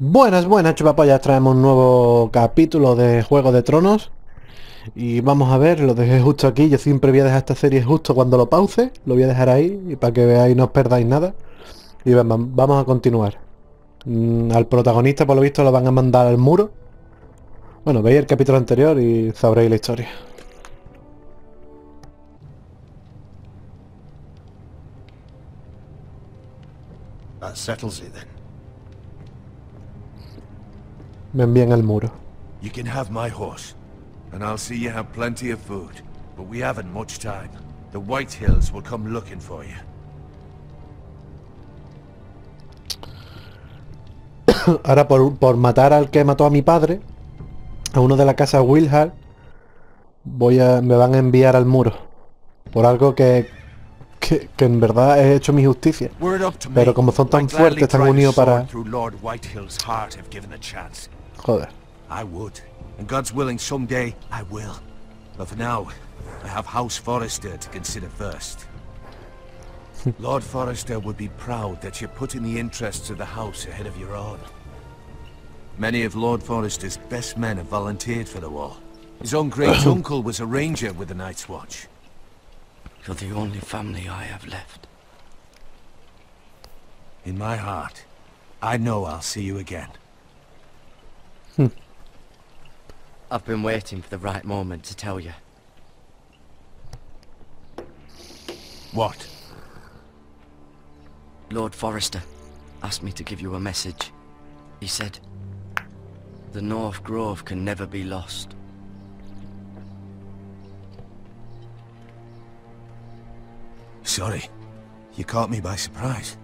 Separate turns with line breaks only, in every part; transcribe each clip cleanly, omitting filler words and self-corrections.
Buenas, buenas chupapollas, traemos un nuevo capítulo de Juego de Tronos. Y vamos a ver, lo dejé justo aquí, yo siempre voy a dejar esta serie justo cuando lo pause. Lo voy a dejar ahí, y para que veáis no os perdáis nada. Y vamos a continuar. Al protagonista por lo visto lo van a mandar al muro. Bueno, veis el capítulo anterior y sabréis la historia.
That settles it then.
Me envían al muro.
You can have my horse, and I'll see you have plenty of food. But we haven't much time. The White Hills will come looking for you.
Ahora por matar al que mató a mi padre, a uno de la casa Wilhard, me van a enviar al muro. Por algo que en verdad he hecho mi justicia. Pero como son tan fuertes, están unidos para... Joder.
I would, and God's willing someday I will. But for now, I have House Forrester to consider first. Lord Forrester would be proud that you're putting the interests of the house ahead of your own. Many of Lord Forrester's best men have volunteered for the war. His own great-uncle was a ranger with the Night's Watch.
You're the only family I have left.
In my heart, I know I'll see you again.
I've been waiting for the right moment to tell you.
What?
Lord Forrester asked me to give you a message. He said, the North Grove can never be lost.
Sorry, you caught me by surprise.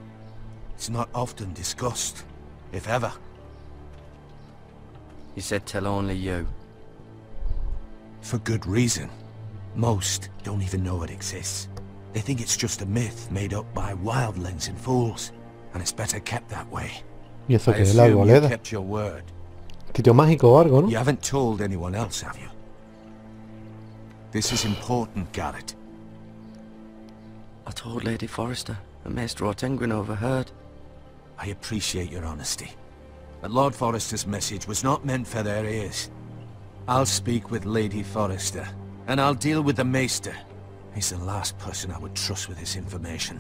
It's not often discussed, if ever.
He said tell only you.
For good reason. Most don't even know it exists. They think it's just a myth made up by wildlings and fools, and it's better kept that way.
¿Y eso
I
qué es la
assume you
arboleda?
kept your word.
Sitio mágico o algo, ¿no?
You haven't told anyone else, have you? This is important, Garrett.
I told Lady Forrester, and Maester Ortenguin overheard.
I appreciate your honesty. But Lord Forrester's message was not meant for their ears. I'll speak with Lady Forrester, and I'll deal with the Maester. He's the last person I would trust with this information.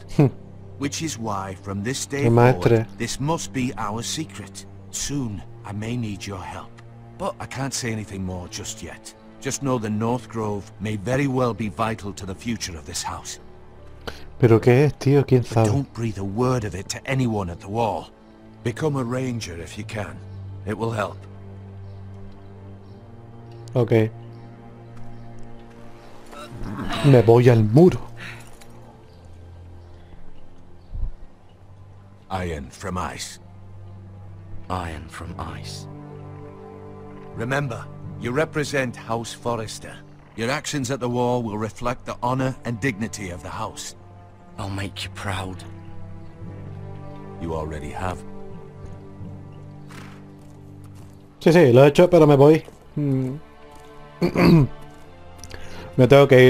Which is why, from this day forward, this must be our secret. Soon, I may need your help. But I can't say anything more just yet. Just know the North Grove may very well be vital to the future of this house.
¿Pero qué es, tío? ¿Quién
But
sabe?
don't breathe a word of it to anyone at the wall. Become a ranger if you can. It will help.
Ok. Me voy al muro.
Iron from ice.
Iron from ice.
Remember, you represent House Forrester. Your actions at the war will reflect the honor and dignity of the house.
I'll make you proud.
You already have.
Sí, sí, lo he hecho, pero me voy. Me tengo que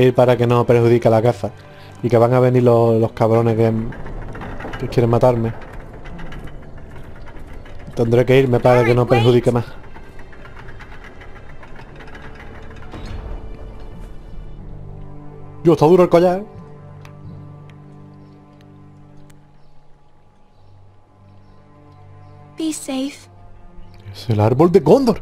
ir para que no perjudique la caza. Y que van a venir los cabrones que quieren matarme. Tendré que irme para que no perjudique más. Yo, está duro el collar, ¿eh?
Be safe.
Es el árbol de Gondor.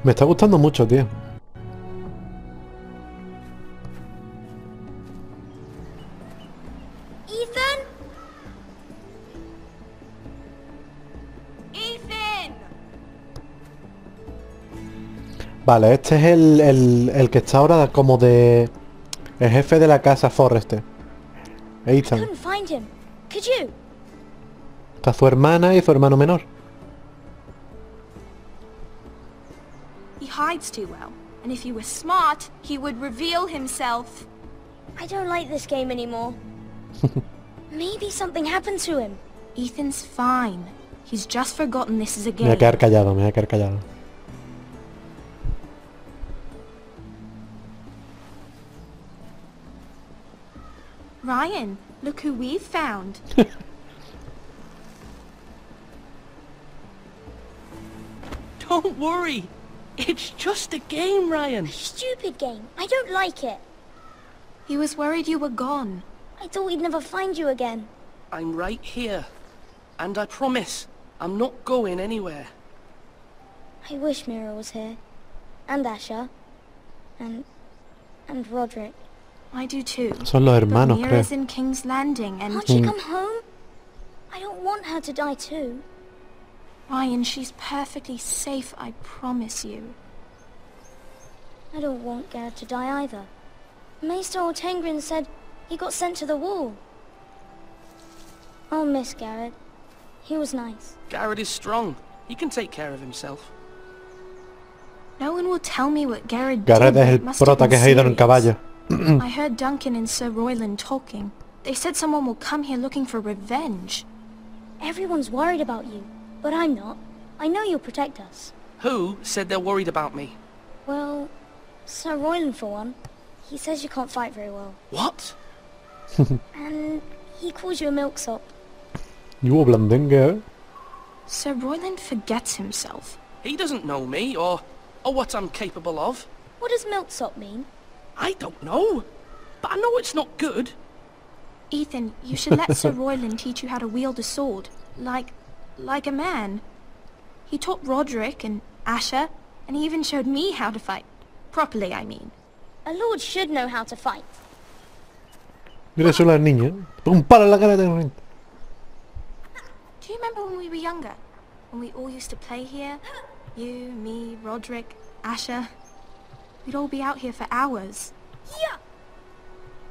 Me está gustando mucho, tío.
Ethan? Ethan!
Vale, este es el que está ahora como de... El jefe de la casa Forrester. Ethan.
Couldn't find him. Could you?
Está su hermana y su hermano menor.
He hides too well, and if he was smart, he would reveal himself. I don't like this game anymore.
Maybe something happened to him.
Ethan's fine. He's just forgotten this is a
Me voy a
game.
quedar callado, me voy a quedar callado.
Ryan, look who we've found.
Don't worry. It's just a game, Ryan.
Stupid game. I don't like it.
He was worried you were gone.
I thought we'd never find you again.
I'm right here. And I promise, I'm not going anywhere.
I wish Mira was here. And Asher. And Roderick.
I do too.
Son los
But
hermanos, creo.
Mira's in King's Landing and...
Can't she come home? I don't want her to die too.
Ryan, she's perfectly safe, I promise you.
I don't want Garrett to die either. Maester Ortengrin said he got sent to the wall. I'll miss Garrett. He was nice.
Garrett is strong. He can take care of himself.
No one will tell me what Garrett
Garrett
did.
es
It
el
must have
prota
been
que se ha ido en
serious.
caballo.
I heard Duncan and Sir Royland talking. They said someone will come here looking for revenge.
Everyone's worried about you, but I'm not. I know you'll protect us.
Who said they're worried about me?
Well, Sir Royland for one. He says you can't fight very well.
What?
And he calls you a milksop.
You blandengue.
Sir Royland forgets himself.
He doesn't know me or what I'm capable of.
What does milksop mean?
I don't know. But I know it's not good.
Ethan, you should let Sir Royland teach you how to wield a sword. Like a man. He taught Roderick and Asher, and he even showed me how to fight. Properly, I mean.
A lord should know how to fight.
Mira solo al niño. Un palo en la cara de...
Do you remember when we were younger? When we all used to play here? You, me, Roderick, Asher. We'd all be out here for hours.
Yeah.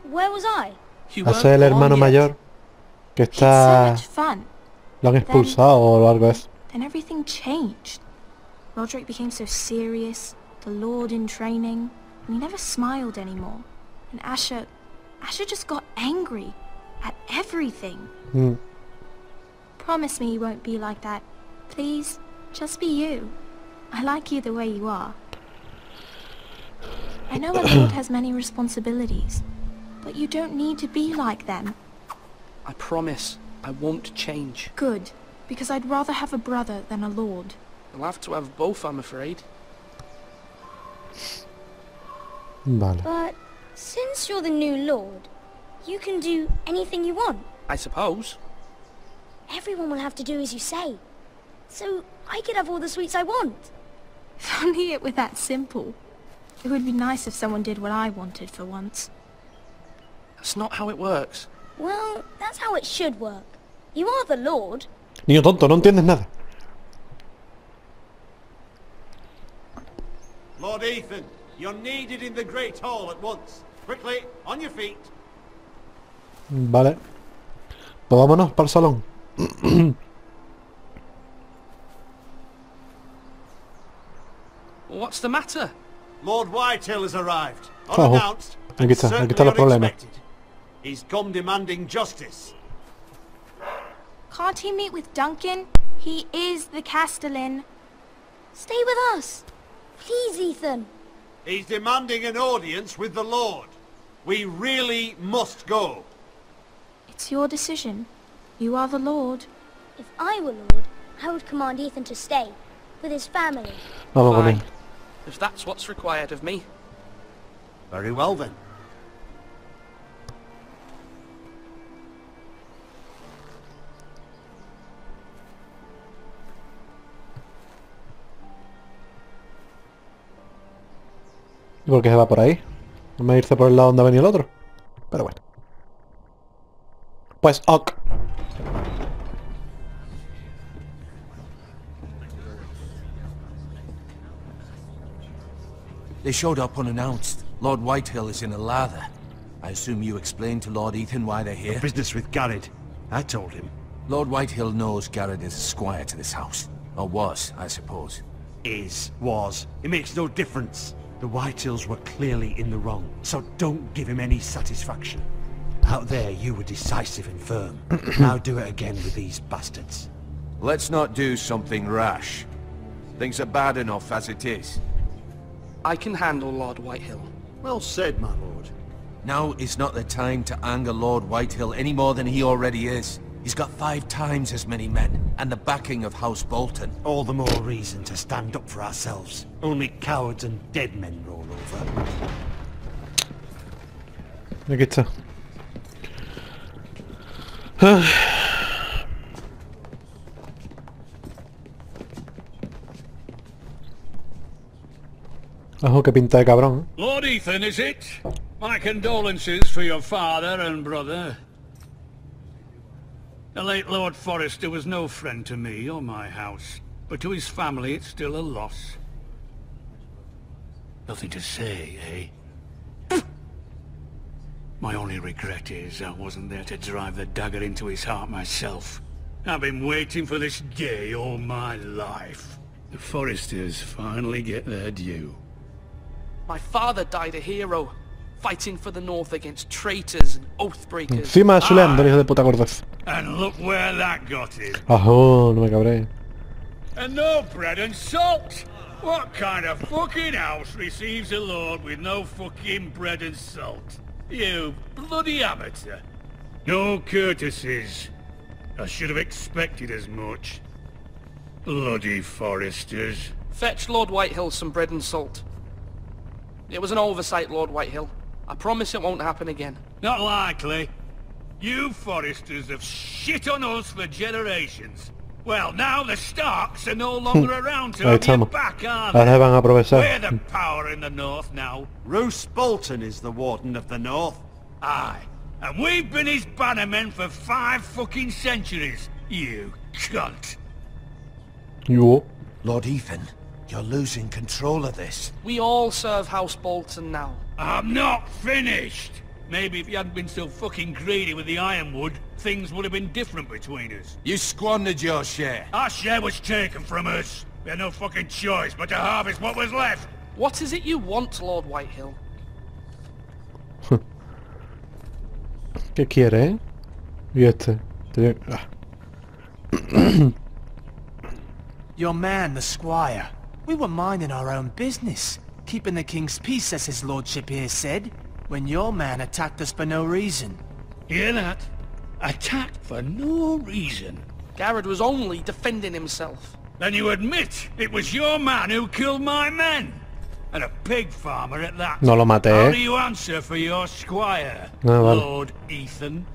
Where was I?
You
Ese es
weren't
el hermano
born yet.
mayor que
It's so
está...
much fun.
Lo han expulsado o algo de eso.
Then everything changed. Roderick became so serious, the Lord in training, and he never smiled anymore. And Asher just got angry at everything.
Mm.
Promise me you won't be like that. Please, just be you. I like you the way you are. I know a lord has many responsibilities, but you don't need to be like them.
I promise I won't change.
Good, because I'd rather have a brother than a lord.
I'll have to have both, I'm afraid.
Vale.
But since you're the new lord, you can do anything you want.
I suppose.
Everyone will have to do as you say. So I could have all the sweets I want.
If only it were that simple. It would be nice if someone did what I wanted for once.
That's not how it works.
Well, that's how it should work. You are the lord.
Niño tonto, no entiendes nada.
Lord Ethan, you're needed in the Great Hall at once. Quickly, on your feet.
Vale. Pues vámonos para el salón.
What's the matter?
Lord Whitehill has arrived,
Ojo.
unannounced, and
Aquí está
certainly
los problemas.
unexpected. He's come demanding justice.
Can't he meet with Duncan? He is the Castellan.
Stay with us. Please, Ethan.
He's demanding an audience with the Lord. We really must go.
It's your decision. You are the Lord.
If I were lord, I would command Ethan to stay, with his family.
Vamos con él.
Fine. If that's what's required of me.
Very well then.
¿Y por qué se va por ahí? No me irse por el lado donde ha venido el otro. Pero bueno. Pues ok.
They showed up unannounced. Lord Whitehill is in a lather. I assume you explained to Lord Ethan why they're here?
Business with Garrett. I told him.
Lord Whitehill knows Garrett is a squire to this house. Or was, I suppose.
Was. It makes no difference. The Whitehills were clearly in the wrong, so don't give him any satisfaction.
Out there you were decisive and firm. Now do it again with these bastards.
Let's not do something rash. Things are bad enough as it is.
I can handle Lord Whitehill.
Well said, my lord.
Now is not the time to anger Lord Whitehill any more than he already is. He's got 5 times as many men, and the backing of House Bolton.
All the more reason to stand up for ourselves. Only cowards and dead men roll over.
Aquí está. Ojo, que pinta de cabrón.
Lord Ethan, is it? My condolences for your father and brother. The late Lord Forrester was no friend to me or my house, but to his family it's still a loss. Nothing to say, eh? My only regret is I wasn't there to drive the dagger into his heart myself. I've been waiting for this day all my life. The Forresters finally get their due.
My father died a hero, fighting for the North against traitors and oathbreakers.
Encima chuleando, hijo de puta gordez.
And look where that got him.
Ajo, no me cabré.
And no bread and salt! What kind of fucking house receives a lord with no fucking bread and salt? You bloody amateur. No courtesies. I should have expected as much. Bloody Forresters.
Fetch Lord Whitehill some bread and salt. It was an oversight, Lord Whitehill. I promise it won't happen again.
Not likely. You Forresters have shit on us for generations. Well, now the Starks are no longer around to have you back, are they?
Ahora van a aprovechar.
We're the power in the North now.
Roose Bolton is the Warden of the North.
Aye. And we've been his bannermen for 5 fucking centuries. You cunt.
Yo.
Lord Ethan, you're losing control of this.
We all serve House Bolton now.
I'm not finished. Maybe if you hadn't been so fucking greedy with the ironwood, things would have been different between us.
You squandered your share.
Our share was taken from us. We had no fucking choice but to harvest what was left.
What is it you want, Lord Whitehill?
¿Qué quiere, eh? Y este.
Your man, the squire. We were minding our own business, keeping the king's peace, as his lordship here said, when your man attacked us for no reason.
Hear that? Attacked for no reason.
Garrett was only defending himself.
Then you admit it was your man who killed my men? And a pig farmer at that.
No lo maté.
How do you answer for your squire,
vale.
Lord Ethan?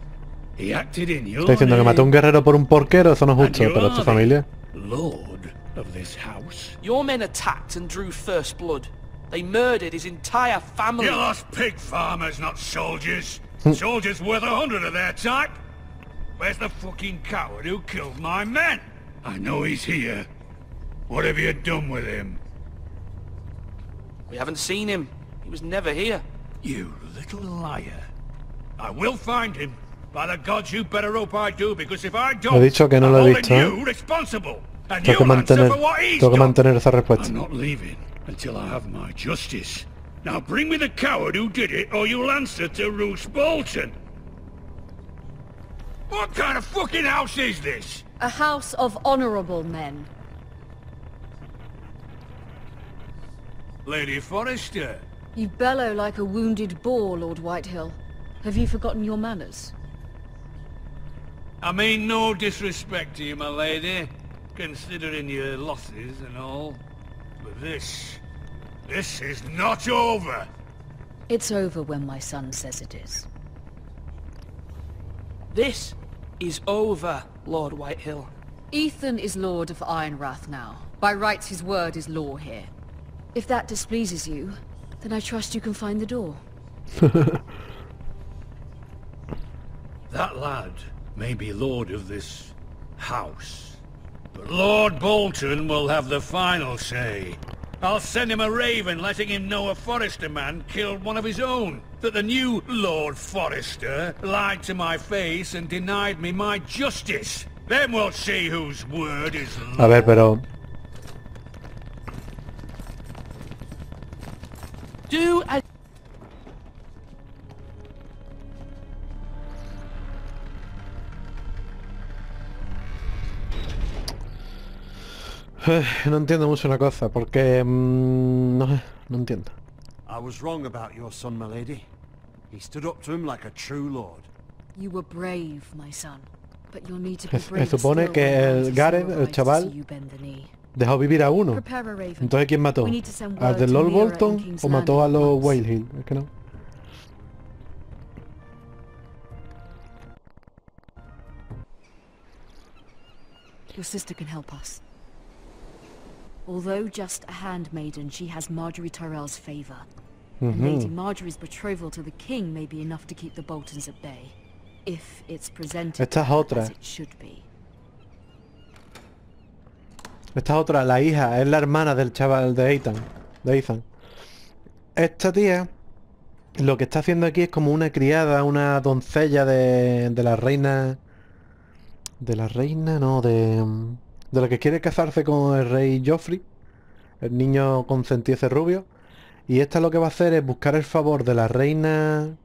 He acted in your
Está diciendo que mató a un guerrero por un porquero, eso no es justo,
And
pero
you
tu
are
familia.
the Lord of this house.
Your men attacked and drew first blood. They murdered his entire family.
You lost pig farmers, not soldiers. Soldiers worth 100 of their type. Where's the fucking coward who killed my men? I know he's here. What have you done with him?
We haven't seen him. He was never here.
You little liar. I will find him. By the gods, you better hope I do, because if I don't,
He dicho que no lo he
I'm
visto,
holding you responsible. And
Tengo que
you'll answer
mantener,
for what he's
tengo que
done.
mantener esa respuesta.
I'm not leaving until I have my justice. Now bring me the coward who did it, or you'll answer to Roose Bolton. What kind of fucking house is this?
A house of honorable men.
Lady Forrester.
You bellow like a wounded boar, Lord Whitehill. Have you forgotten your manners?
I mean no disrespect to you, my lady, considering your losses and all. But this is not over.
It's over when my son says it is.
This is over, Lord Whitehill.
Ethan is Lord of Ironrath now. By rights, his word is law here. If that displeases you, then I trust you can find the door.
That lad may be lord of this house, but Lord Bolton will have the final say. I'll send him a raven letting him know a Forrester man killed one of his own. That the new Lord Forrester lied to my face and denied me my justice. Then we'll see whose word is law.
A ver, pero...
Do as...
No entiendo mucho una cosa, porque... no sé, no entiendo.
I was wrong about your son, my lady. He stood up to him like a true lord.
You were brave, my son. But you'll need to be
Se
brave
supone
still
que
when
el
lies
Gareth,
still
el
rise to
chaval,
see you bend the knee.
dejó vivir a uno.
Prepare a raven.
Entonces, ¿quién mató?
We need to send
¿Al
word
de
to
Lord
Mira in
Bolton
King's
o mató a
Landing
los
at once.
Whale Hill? Es que no.
Your sister can help us. Although just a handmaiden, she has Marjorie Tyrell's favor. And Lady Marjorie's betrothal to the king may be enough to keep the Boltons at bay. If it's presented
Esta es
to her
otra.
as it should be.
Esta es otra, la hija, es la hermana del chaval de Ethan. De Ethan. Esta tía, lo que está haciendo aquí es como una criada, una doncella de la reina... De la reina, no, de la que quiere casarse con el rey Joffrey. El niño consentido ese rubio. Y esta lo que va a hacer es buscar el favor de la reina...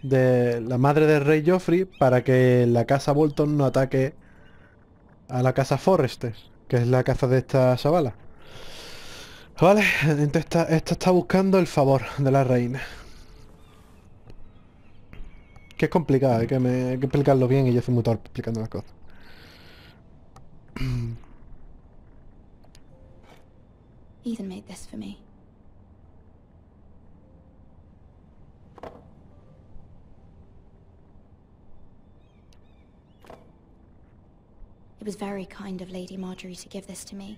De la madre del rey Joffrey para que la casa Bolton no ataque a la casa Forrester, que es la casa de esta chavala. Vale, entonces esta está buscando el favor de la reina. Que es complicado, hay que explicarlo bien y yo soy muy torpe explicando las cosas.
Ethan made this for me. It was very kind of Lady Marjorie to give this to me.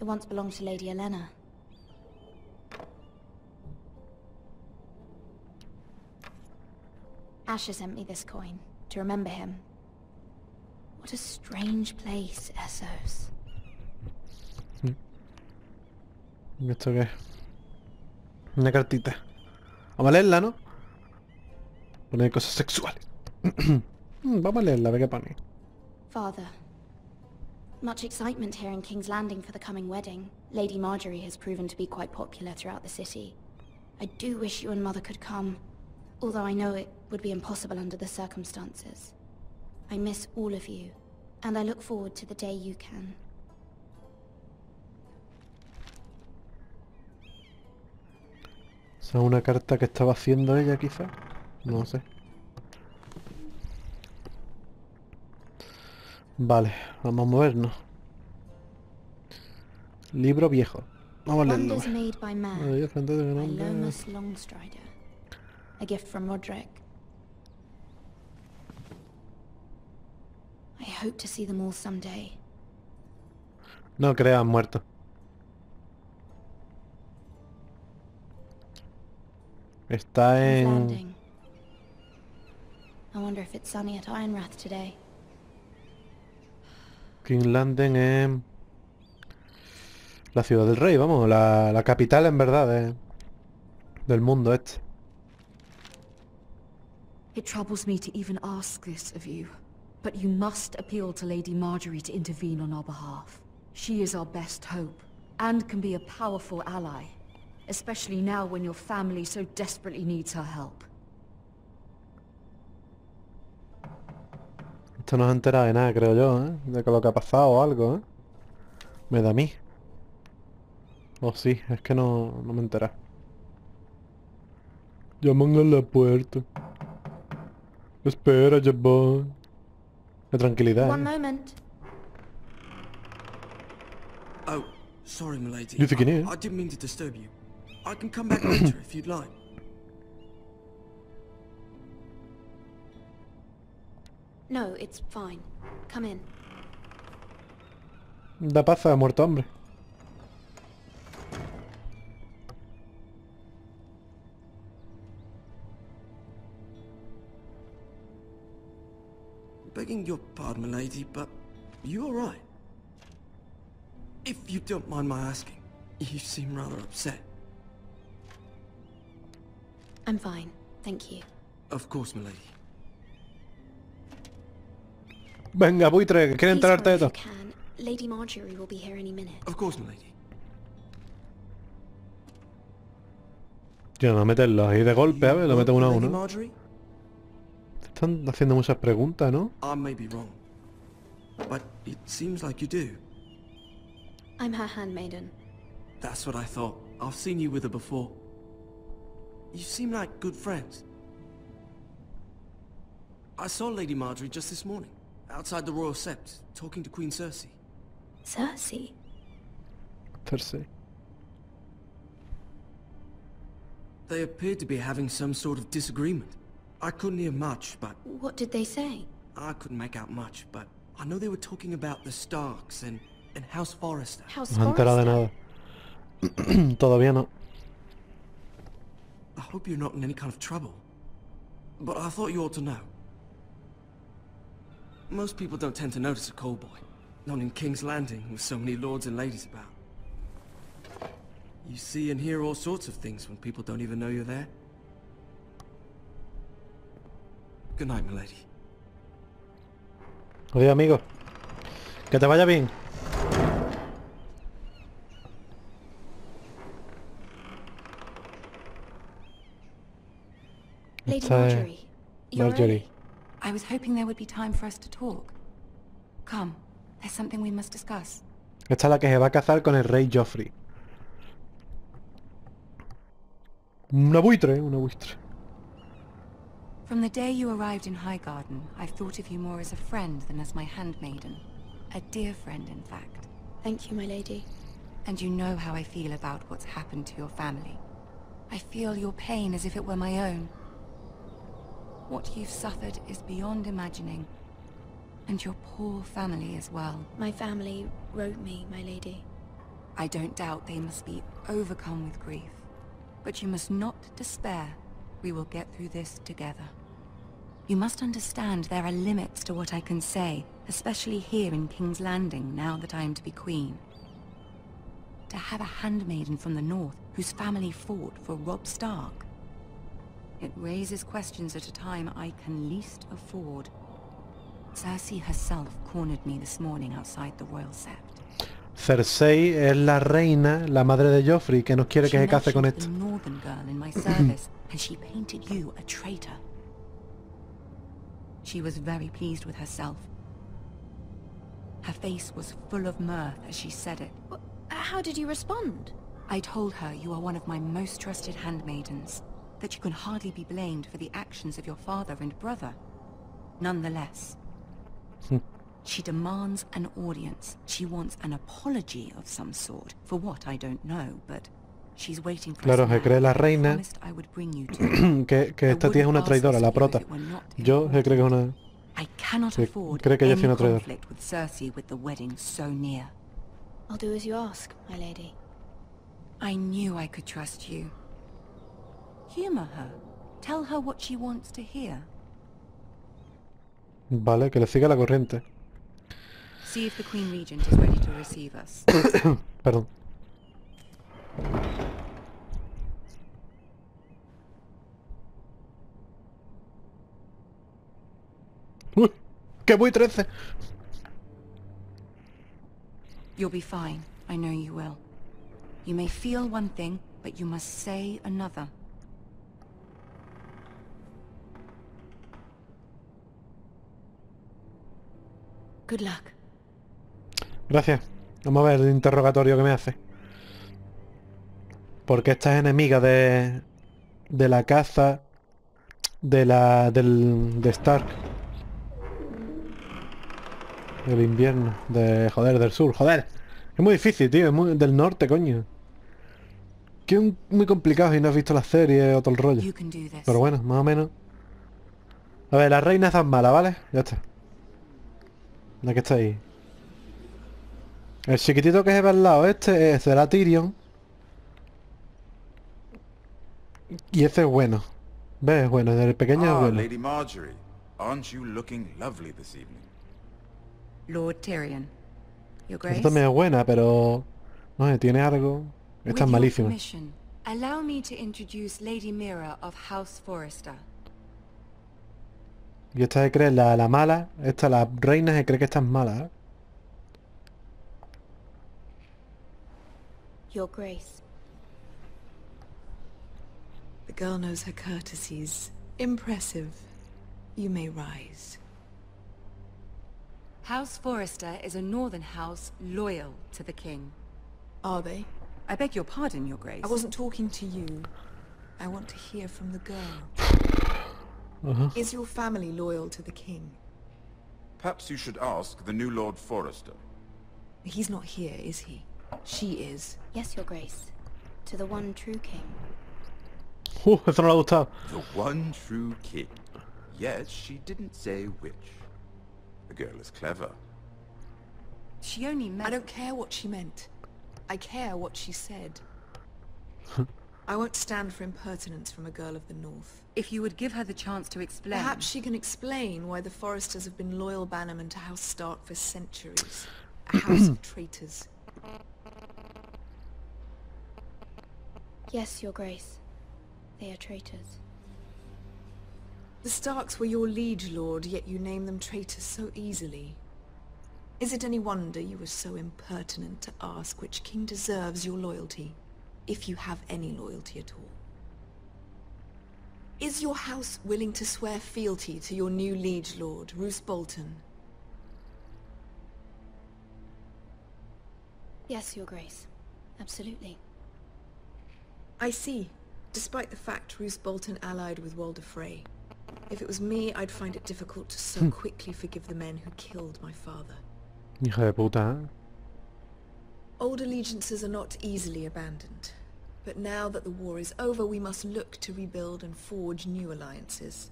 It once belonged to Lady Olenna. Asher sent me this coin to remember him. What a strange place, Essos.
¿Esto qué es? Una cartita. Vamos a leerla, ¿no? Pone cosas sexuales. Vamos a leerla, a ver qué pone.
Father, much excitement here in King's Landing for the coming wedding. Lady Marjorie has proven to be quite popular throughout the city. I do wish you and Mother could come, although I know it would be impossible under the circumstances. I miss all of you, and I look forward to the day you can.
¿Esa es una carta que estaba haciendo ella, quizá? No sé. Vale, vamos a movernos. Libro viejo. Vamos a leerlo.
Wonders made by man, by Lomas Longstrider. A gift from Roderick. I hope to see them all someday.
No creas, muerto. Está en...
Landing. I wonder if it's sunny at Ironrath today.
King's Landing es... La ciudad del rey, vamos, la capital en verdad del mundo este.
It troubles me to even ask this of you, but you must appeal to Lady Marjorie to intervene on our behalf. She is our best hope, and can be a powerful ally, especially now when your family so desperately needs her help.
Esto no se ha enterado de nada, creo yo, ¿eh? De lo que ha pasado o algo, ¿eh? Me da a mí. Oh, sí, es que no me he enterado. Llaman a la puerta. Espera, ya voy. De tranquilidad.
One moment.
Oh, sorry, milady.
Dice quién es.
I didn't mean to disturb you. I can come back later if you'd like.
No, it's fine. Come in.
Da pasa, ha muerto hombre.
Begging your pardon, milady, but you all right? If you don't mind my asking, you seem rather upset.
I'm fine, thank you.
Of course, milady.
Venga, buitre, que quiere
Please
enterarte de
hurry if
todo.
you can. Lady Marjorie will be here any minute.
Of course, milady.
Yo no meterlos ahí de golpe, a ver, lo meto uno a
Lady
uno.
Marjorie?
Están haciendo muchas preguntas, ¿no?
I may be wrong, but it seems like you do.
I'm her handmaiden.
That's what I thought. I've seen you with her before. You seem like good friends. I saw Lady Marjorie just this morning, outside the Royal Sept, talking to Queen Cersei.
Cersei?
Cersei.
They appeared to be having some sort of disagreement. I couldn't hear much, but...
What did they say?
I couldn't make out much, but I know they were talking about the Starks and House Forrester.
House
No he enterado de nada. Todavía no.
I hope you're not in any kind of trouble. But I thought you ought to know. Most people don't tend to notice a callboy. Not in King's Landing, with so many lords and ladies about. You see and hear all sorts of things when people don't even know you're there. Good night, milady.
Oye, amigo. Que te vaya bien.
Lady Marjorie. You're
Marjorie.
early.
I was hoping there would be time for us to talk. Come, there's something we must discuss.
Esta es la que se va a casar con el rey Joffrey. Una buitre, una buitre.
From the day you arrived in Highgarden, I've thought of you more as a friend than as my handmaiden. A dear friend, in fact.
Thank you, my lady.
And you know how I feel about what's happened to your family. I feel your pain as if it were my own. What you've suffered is beyond imagining. And your poor family as well.
My family wrote me, my lady.
I don't doubt they must be overcome with grief. But you must not despair. We will get through this together. You must understand there are limits to what I can say, especially here in King's Landing, now that I am to be queen. To have a handmaiden from the north whose family fought for Robb Stark. It raises questions at a time I can least afford. Cersei herself cornered me this morning outside the Royal Sept.
Cersei es la reina, la madre de Joffrey, que no quiere que se case con
She
esto.
mentioned the northern girl in my service, and she painted you a traitor. She was very pleased with herself. Her face was full of mirth as she said it.
How did you respond?
I told her you are one of my most trusted handmaidens, that you can hardly be blamed for the actions of your father and brother. Nonetheless, she demands an audience. She wants an apology of some sort. For what, I don't know, but she's waiting for
Claro,
us
se
now.
cree la
I
reina
promised I would bring you to
que esta tía es una traidora, la prota. Yo se cree que es una...
I cannot
Se
afford
cree que ella
any
es una traidora.
conflict with Cersei with the wedding so near.
I'll do as you ask, my lady.
I knew I could trust you. Humor her. Tell her what she wants to hear.
Vale, que le siga la corriente.
See if the Queen Regent is ready to receive us.
Perdón. ¡Uy! ¡Que voy 13!
You'll be fine. I know you will. You may feel one thing, but you must say another.
Good luck.
Gracias. Vamos a ver el interrogatorio que me hace. Porque esta es enemiga de la caza de Stark. Del invierno. Joder, del sur. Joder. Es muy difícil, tío. Es muy del norte, coño. Que es muy complicado si no has visto la serie o todo el rollo. Pero bueno, más o menos. A ver, la reina es tan mala, ¿vale? Ya está. La que está ahí. El chiquitito que se ve al lado, este es de la Tyrion. Y este es bueno. ¿Ves? Es bueno, el pequeño es bueno.
Lady Marjorie, aren't you looking lovely this evening?
Lord Tyrion, Your Grace.
Esta también es buena, pero... No sé, tiene algo... Esta es malísima.
Allow me to introduce Lady Mira of House Forrester.
Y esta se cree la mala. Esta, la reina, se cree que esta es mala, ¿eh?
Your Grace.
The girl knows her courtesies. Impressive. You may rise.
House Forrester is a northern house loyal to the king.
Are they?
I beg your pardon, Your Grace.
I wasn't talking to you. I want to hear from the girl. Is your family loyal to the king?
Perhaps you should ask the new Lord Forrester.
He's not here, is he? She is.
Yes, Your Grace. To the one true king.
Eso no le ha gustado.
The one true king. Yes, she didn't say which. The girl is clever.
She only meant...
I don't care what she meant. I care what she said. I won't stand for impertinence from a girl of the North.
If you would give her the chance to explain...
Perhaps she can explain why the Forresters have been loyal bannermen to House Stark for centuries. A house of traitors.
Yes, Your Grace. They are traitors.
The Starks were your liege lord, yet you name them traitors so easily. Is it any wonder you were so impertinent to ask which king deserves your loyalty, if you have any loyalty at all? Is your house willing to swear fealty to your new liege lord, Roose Bolton?
Yes, Your Grace. Absolutely.
I see. Despite the fact Roose Bolton allied with Walder Frey. If it was me, I'd find it difficult to so quickly forgive the men who killed my father.
Hija de puta, ¿eh?
Old allegiances are not easily abandoned. But now that the war is over, we must look to rebuild and forge new alliances.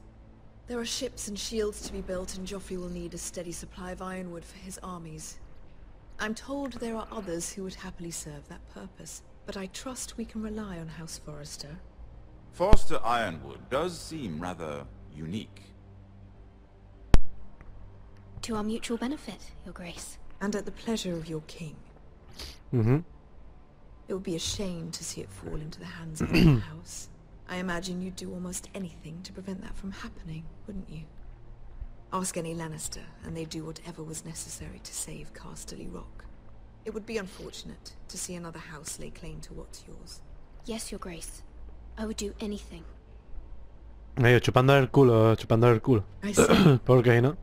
There are ships and shields to be built, and Joffrey will need a steady supply of ironwood for his armies. I'm told there are others who would happily serve that purpose, but I trust we can rely on House Forrester.
Forrester Ironwood does seem rather unique.
To our mutual benefit, Your Grace.
And at the pleasure of your king. It would be a shame to see it fall into the hands of the house. I imagine you'd do almost anything to prevent that from happening, wouldn't you? Ask any Lannister, and they'd do whatever was necessary to save Casterly Rock. It would be unfortunate to see another house lay claim to what's yours.
Yes, Your Grace. I would do anything.
Medio chupando el culo.
I see.
¿Por qué no?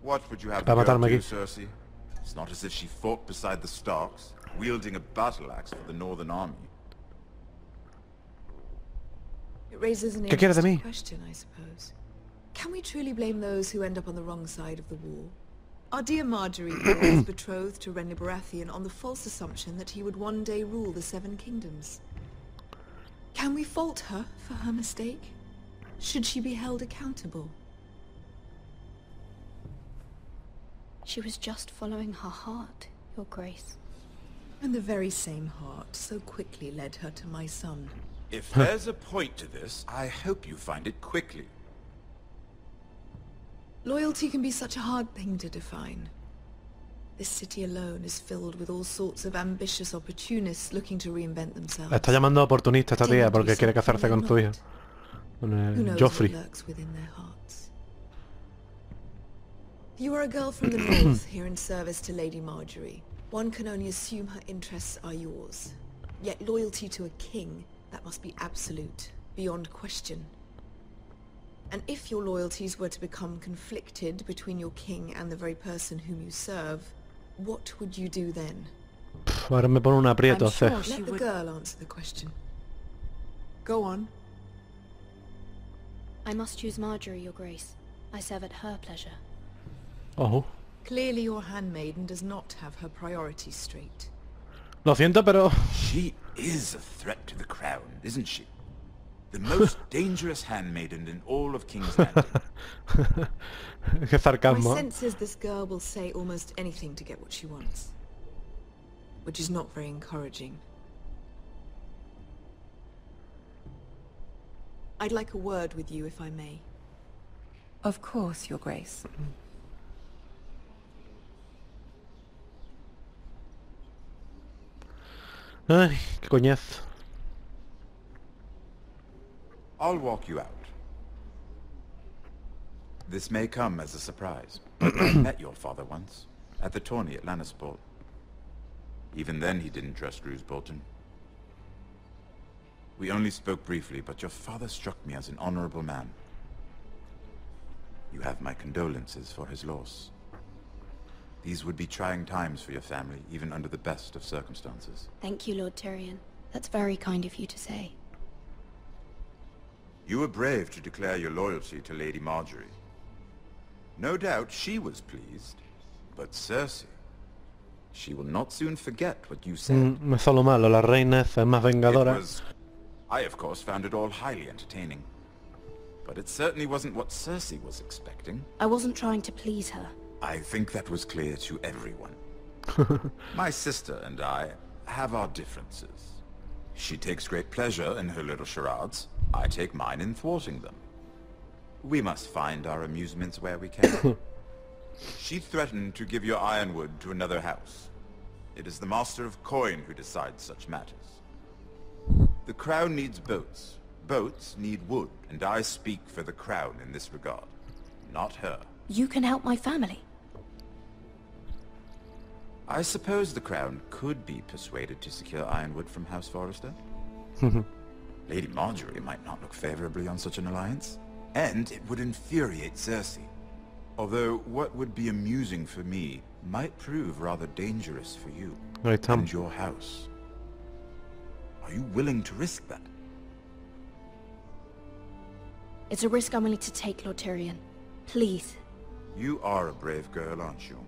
What would you have
Para
the girl
matarme
do,
aquí.
Cersei? It's not as if she fought beside the Starks, wielding a battle axe for the Northern Army.
It raises an
¿Qué quieres de
interesting
mí?
question, I suppose. Can we truly blame those who end up on the wrong side of the war? Our dear Marjorie was betrothed to Renly Baratheon on the false assumption that he would one day rule the Seven Kingdoms. Can we fault her for her mistake? Should she be held accountable?
She was just following her heart, Your Grace.
And the very same heart so quickly led her to my son.
If there's a point to this, I hope you find it quickly.
Loyalty can be such a hard thing to define. This city alone is filled with all sorts of ambitious opportunists looking to reinvent themselves.
La está llamando oportunista esta tía porque quiere casarse con su hija. Con
Who
el
knows
Joffrey.
what lurks within their hearts. You are a girl from the north, here in service to Lady Marjorie. One can only assume her interests are yours. Yet loyalty to a king, that must be absolute, beyond question. And if your loyalties were to become conflicted between your king and the very person whom you serve, what would you do then?
Ahora me pone un aprieto.
Let the girl answer the question. Go on.
I must choose Marjorie, Your Grace. I serve at her pleasure.
Ojo.
Clearly your handmaiden does not have her priorities straight.
Lo siento, pero...
She is a threat to the crown, isn't she? The most dangerous handmaiden in all of King's Landing.
Qué sarcasmo.
My sense is this girl will say almost anything to get what she wants. Which is not very encouraging. I'd like a word with you, if I may.
Of course, Your Grace.
Ay, qué coñazo.
I'll walk you out. This may come as a surprise, but I met your father once, at the tourney at Lannisport. Even then he didn't trust Roose Bolton. We only spoke briefly, but your father struck me as an honorable man. You have my condolences for his loss. These would be trying times for your family, even under the best of circumstances.
Thank you, Lord Tyrion. That's very kind of you to say.
You were brave to declare your loyalty to Lady Marjorie. No doubt she was pleased, but Cersei, she will not soon forget what you said.
No es solo malo, la reina es más vengadora.
I, of course, found it all highly entertaining. But it certainly wasn't what Cersei was expecting.
I wasn't trying to please her.
I think that was clear to everyone. My sister and I have our differences. She takes great pleasure in her little charades. I take mine in thwarting them. We must find our amusements where we can. She threatened to give your ironwood to another house. It is the Master of Coin who decides such matters. The Crown needs boats. Boats need wood, and I speak for the Crown in this regard, not her.
You can help my family.
I suppose the Crown could be persuaded to secure ironwood from House Forrester. Lady Marjorie might not look favorably on such an alliance, and it would infuriate Cersei. Although what would be amusing for me might prove rather dangerous for you and your house. Are you willing to risk that?
It's a risk I'm willing to take, Lord Tyrion. Please.
You are a brave girl, aren't you?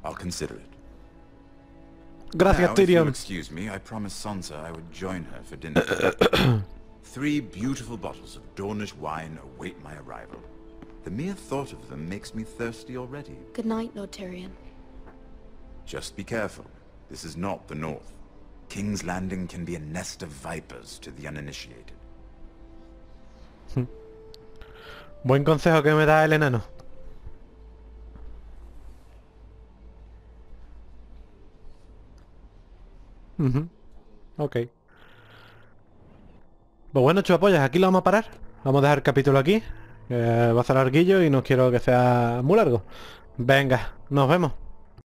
I'll consider it.
Gracias,
now,
Tyrion.
If you'll excuse me, I promised Sansa I would join her for dinner. 3 beautiful bottles of Dornish wine await my arrival. The mere thought of them makes me thirsty already.
Good night, Lord Tyrion.
Just be careful. This is not the North. King's Landing can be a nest of vipers to the uninitiated.
Buen consejo que me da el enano. Ok. Pues bueno, chupapollas, aquí lo vamos a parar. Vamos a dejar el capítulo aquí. Va a ser larguillo y no quiero que sea muy largo. Venga, nos vemos.